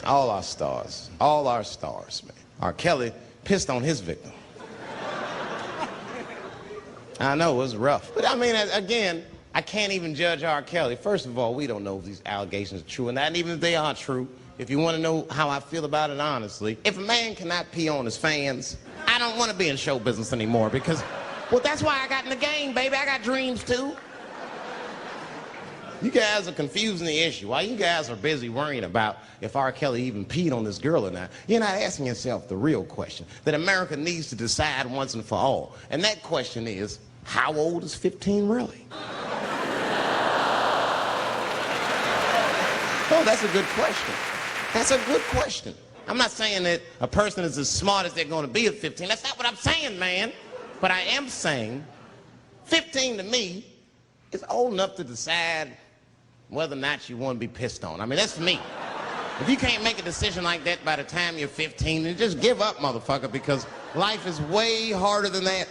All our stars, man. R. Kelly pissed on his victim. I know, it was rough. But I mean, again, I can't even judge R. Kelly. First of all, we don't know if these allegations are true, and not even if they are true. If you want to know how I feel about it honestly, if a man cannot pee on his fans, I don't want to be in show business anymore because, well, that's why I got in the game, baby. I got dreams too. You guys are confusing the issue. While you guys are busy worrying about if R. Kelly even peed on this girl or not, you're not asking yourself the real question that America needs to decide once and for all. And that question is, how old is 15 really? Oh, that's a good question. That's a good question. I'm not saying that a person is as smart as they're going to be at 15. That's not what I'm saying, man. But I am saying 15 to me is old enough to decide whether or not you want to be pissed on. I mean, that's me. If you can't make a decision like that by the time you're 15, then just give up, motherfucker, because life is way harder than that.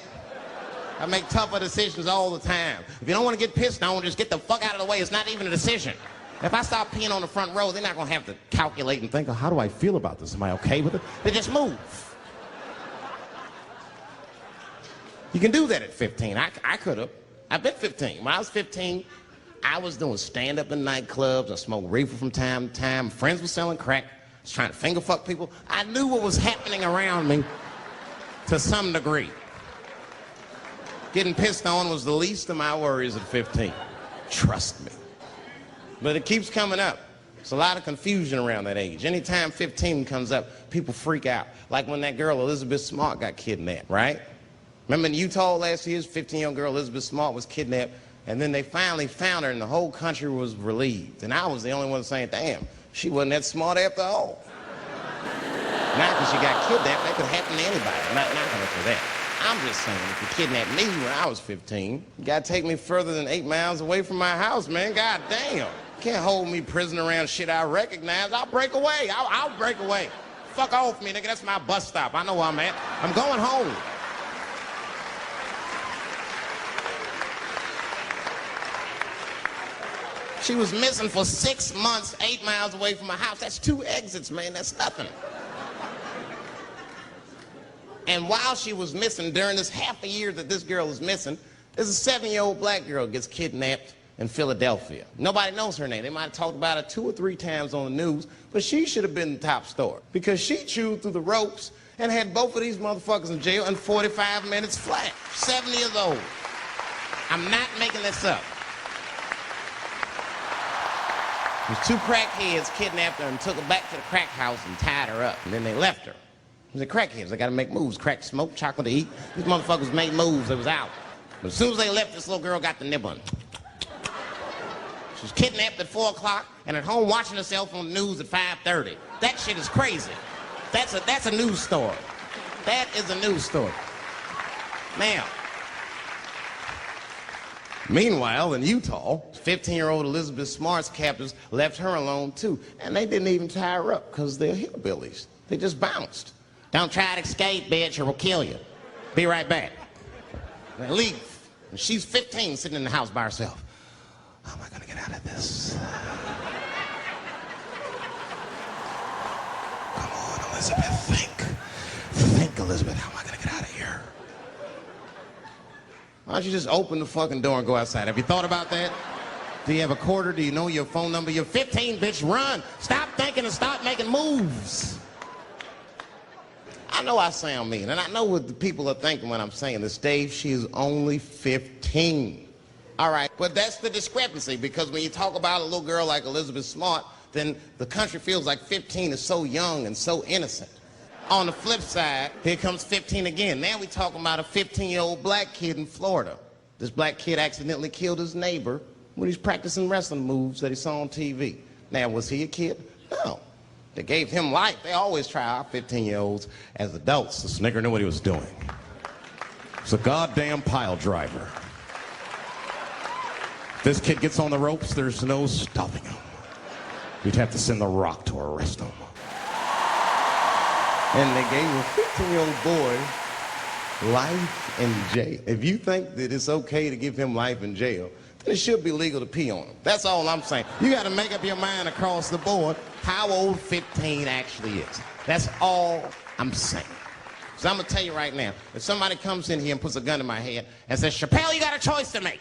I make tougher decisions all the time. If you don't want to get pissed on, just get the fuck out of the way. It's not even a decision. If I start peeing on the front row, they're not going to have to calculate and think, oh, how do I feel about this? Am I okay with it? They just move. You can do that at 15. I could have. I've been 15. When I was 15, I was doing stand-up in nightclubs. I smoked reefer from time to time. Friends were selling crack. I was trying to finger fuck people. I knew what was happening around me to some degree. Getting pissed on was the least of my worries at 15. Trust me. But it keeps coming up. There's a lot of confusion around that age. Anytime 15 comes up, people freak out. Like when that girl, Elizabeth Smart, got kidnapped, right? Remember in Utah last year, 15-year-old girl Elizabeth Smart was kidnapped, and then they finally found her, and the whole country was relieved. And I was the only one saying, damn, she wasn't that smart after all. Now, because she got kidnapped, that could happen to anybody. I'm not knocking her for that. I'm just saying, if you kidnapped me when I was 15, you gotta take me further than 8 miles away from my house, man. God damn. You can't hold me prisoner around shit I recognize. I'll break away. I'll break away. Fuck off me, nigga. That's my bus stop. I know where I'm at. I'm going home. She was missing for 6 months, 8 miles away from my house. That's 2 exits, man. That's nothing. And while she was missing, during this half a year that this girl is missing, there's a 7-year-old black girl gets kidnapped in Philadelphia. Nobody knows her name. They might have talked about it 2 or 3 times on the news, but she should have been the top story because she chewed through the ropes and had both of these motherfuckers in jail in 45 minutes flat. 7 years old. I'm not making this up. These 2 crackheads kidnapped her and took her back to the crack house and tied her up, and then they left her. The crackheads, they gotta make moves. Crack, smoke, chocolate to eat. These motherfuckers made moves, they was out. But as soon as they left, this little girl got the nibbling. She was kidnapped at 4 o'clock and at home watching herself on the news at 5:30. That shit is crazy. That's a news story. That is a news story. Now, meanwhile, in Utah, 15-year-old Elizabeth Smart's captors left her alone too. And they didn't even tie her up because they're hillbillies. They just bounced. Don't try to escape, bitch, or we'll kill you. Be right back. They leave. And she's 15, sitting in the house by herself. How am I gonna get out of this? Come on, Elizabeth, think. Think, Elizabeth, how am I gonna get out of here? Why don't you just open the fucking door and go outside? Have you thought about that? Do you have a quarter? Do you know your phone number? You're 15, bitch, run. Stop thinking and start making moves. I know I sound mean, and I know what the people are thinking when I'm saying this. Dave, she is only 15. All right, but that's the discrepancy, because when you talk about a little girl like Elizabeth Smart, then the country feels like 15 is so young and so innocent. On the flip side, here comes 15 again. Now we talking about a 15-year-old black kid in Florida. This black kid accidentally killed his neighbor when he's practicing wrestling moves that he saw on TV. Now, was he a kid? No. They gave him life. They always try our 15-year-olds as adults. The snigger knew what he was doing. He's a goddamn pile driver. If this kid gets on the ropes, there's no stopping him. You'd have to send the Rock to arrest him. And they gave a 15-year-old boy life in jail. If you think that it's okay to give him life in jail, It should be legal to pee on them. That's all I'm saying. You got to make up your mind across the board how old 15 actually is. That's all I'm saying. So I'm going to tell you right now, if somebody comes in here and puts a gun in my head and says, Chappelle, you got a choice to make.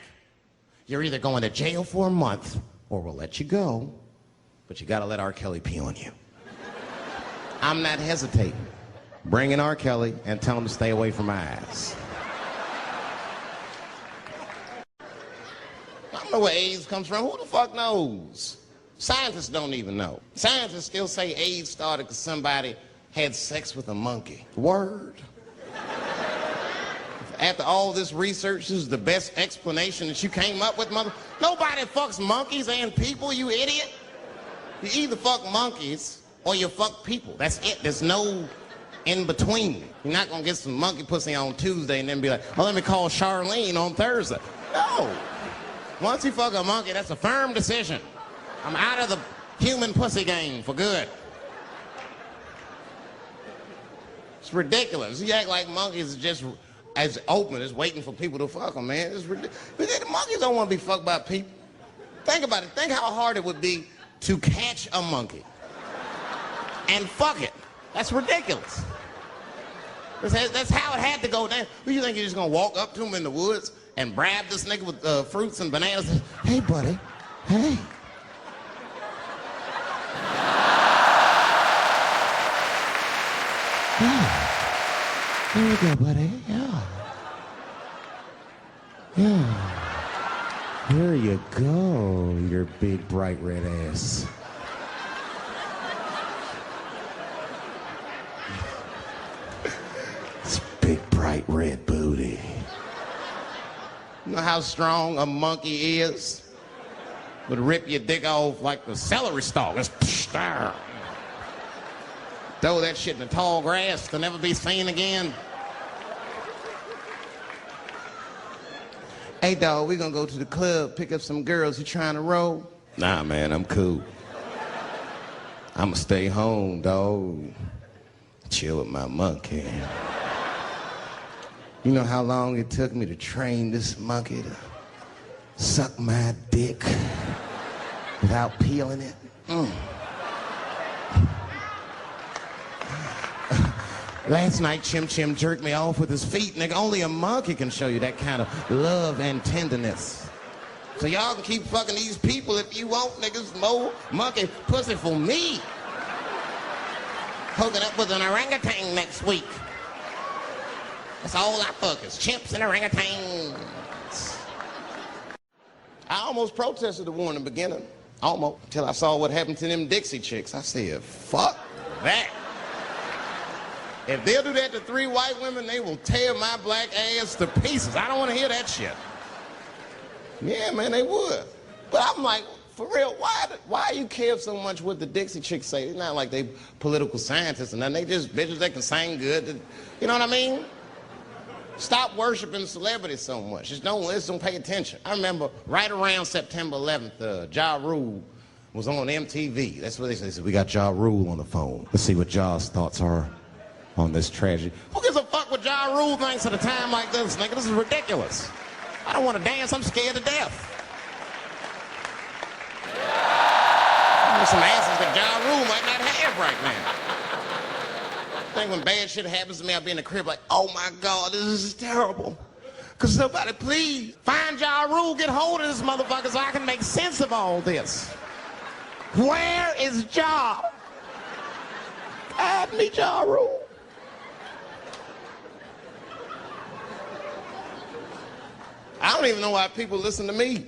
You're either going to jail for a month or we'll let you go, but you got to let R. Kelly pee on you. I'm not hesitating. Bring in R. Kelly and tell him to stay away from my ass. I don't know where AIDS comes from. Who the fuck knows? Scientists don't even know. Scientists still say AIDS started because somebody had sex with a monkey. Word. After all this research, this is the best explanation that you came up with, mother. Nobody fucks monkeys and people, you idiot. You either fuck monkeys or you fuck people. That's it. There's no in between. You're not gonna get some monkey pussy on Tuesday and then be like, well, let me call Charlene on Thursday. No. Once you fuck a monkey, that's a firm decision. I'm out of the human pussy game for good. It's ridiculous. You act like monkeys are just as open as waiting for people to fuck them, man. It's ridiculous. The monkeys don't want to be fucked by people. Think about it. Think how hard it would be to catch a monkey and fuck it. That's ridiculous. That's how it had to go down. Who you think you're just gonna walk up to him in the woods and bribe this nigga with fruits and bananas? Hey, buddy. Hey. Yeah. There you go, buddy. Yeah. Yeah. Here you go, your big bright red ass. This big bright red booty. You know how strong a monkey is? Would rip your dick off like the celery stalk. Throw that shit in the tall grass to never be seen again. Hey, dog, we gonna go to the club, pick up some girls. You trying to roll? Nah, man, I'm cool. I'ma stay home, dog. Chill with my monkey. You know how long it took me to train this monkey to suck my dick without peeling it? Last night, Chim Chim jerked me off with his feet. Nigga, only a monkey can show you that kind of love and tenderness. So y'all can keep fucking these people if you want, niggas. More monkey pussy for me. Hooking up with an orangutan next week. That's all I fuck is chimps and orangutans. I almost protested the war in the beginning. Almost. Until I saw what happened to them Dixie chicks. I said, fuck that. If they'll do that to 3 white women, they will tear my black ass to pieces. I don't want to hear that shit. Yeah, man, they would. But I'm like, for real, why you care so much what the Dixie chicks say? It's not like they political scientists and nothing. They just bitches that can sing good. You know what I mean? Stop worshiping celebrities so much. Just don't listen, don't pay attention. I remember right around September 11th, Ja Rule was on MTV. That's what they said. They said, we got Ja Rule on the phone. Let's see what Ja's thoughts are on this tragedy. Who gives a fuck what Ja Rule thinks at a time like this, nigga? This is ridiculous. I don't want to dance. I'm scared to death. There's some answers that Ja Rule might not have right now. I think when bad shit happens to me, I'll be in the crib like, oh my God, this is terrible. Could somebody please find Ja Rule, get hold of this motherfucker so I can make sense of all this. Where is Ja? Guide me, Ja Rule. I don't even know why people listen to me.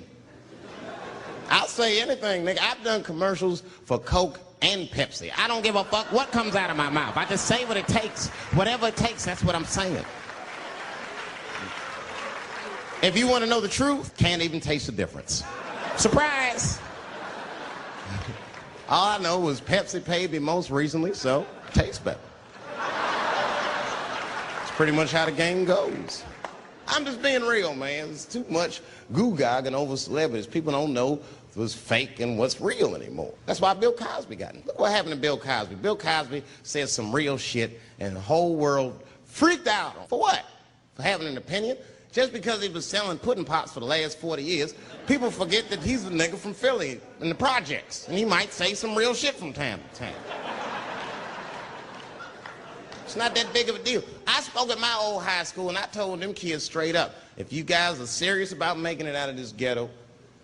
I'll say anything, nigga. I've done commercials for Coke and Pepsi. I don't give a fuck what comes out of my mouth. I just say what it takes. Whatever it takes, that's what I'm saying. If you want to know the truth, can't even taste the difference. Surprise! All I know was Pepsi paid me most recently, so tastes better. It's pretty much how the game goes. I'm just being real, man. There's too much goo-gagging over celebrities. People don't know what's fake and what's real anymore. That's why Bill Cosby got him. Look what happened to Bill Cosby. Bill Cosby said some real shit, and the whole world freaked out. For what? For having an opinion? Just because he was selling pudding pops for the last 40 years, people forget that he's a nigga from Philly in the projects. And he might say some real shit from time to time. It's not that big of a deal. I spoke at my old high school and I told them kids straight up, if you guys are serious about making it out of this ghetto,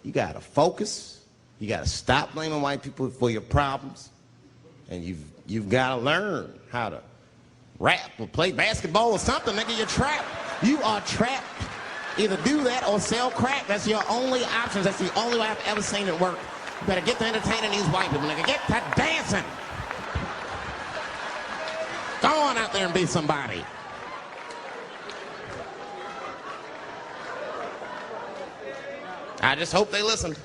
you gotta focus, you gotta stop blaming white people for your problems, and you've gotta learn how to rap or play basketball or something, nigga, you're trapped. You are trapped. Either do that or sell crack. That's your only options. That's the only way I've ever seen it work. You better get to entertaining these white people, nigga. Get to dancing. Go on out there and be somebody. I just hope they listened.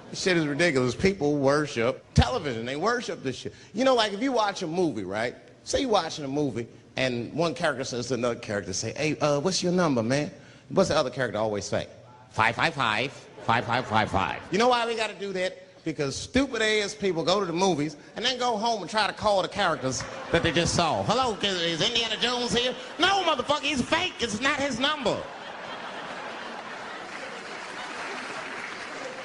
This shit is ridiculous. People worship television. They worship this shit. You know, like if you watch a movie, right? Say you're watching a movie and one character says to another character, say, hey, what's your number, man? What's the other character always say? 555, 5555. You know why we got to do that? Because stupid ass people go to the movies and then go home and try to call the characters that they just saw. Hello, is Indiana Jones here? No, motherfucker, he's fake. It's not his number.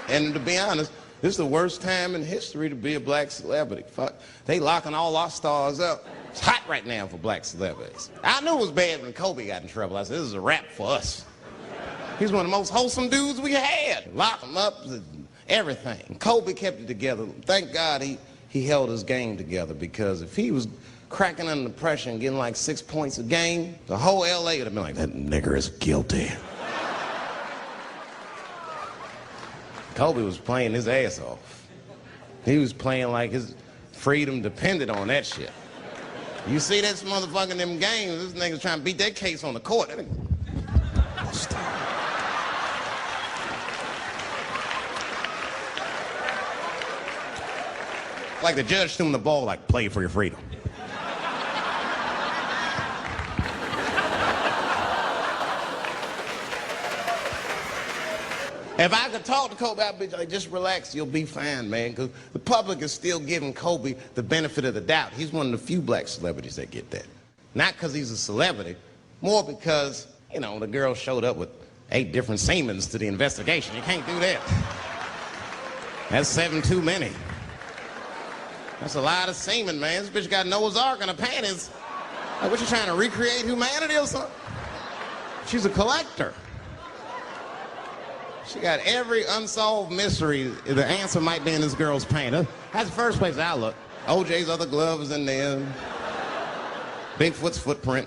And to be honest, this is the worst time in history to be a black celebrity. Fuck, they locking all our stars up. It's hot right now for black celebrities. I knew it was bad when Kobe got in trouble. I said, this is a wrap for us. He's one of the most wholesome dudes we had. Lock him up, everything. Kobe kept it together. Thank God he held his game together, because if he was cracking under pressure and getting like 6 points a game, the whole LA would have been like, that nigger is guilty. Kobe was playing his ass off. He was playing like his freedom depended on that shit. You see this motherfucker in them games, this nigga's trying to beat that case on the court. Like the judge threw him the ball, like, play for your freedom. If I could talk to Kobe, I'd be like, just relax, you'll be fine, man. Because the public is still giving Kobe the benefit of the doubt. He's one of the few black celebrities that get that. Not because he's a celebrity, more because, you know, the girl showed up with 8 different semens to the investigation. You can't do that. That's 7 too many. That's a lot of semen, man. This bitch got Noah's Ark in her panties. Like, what, you trying to recreate humanity or something? She's a collector. She got every unsolved mystery. The answer might be in this girl's paint. That's the first place I look. OJ's other glove is in there. Bigfoot's footprint.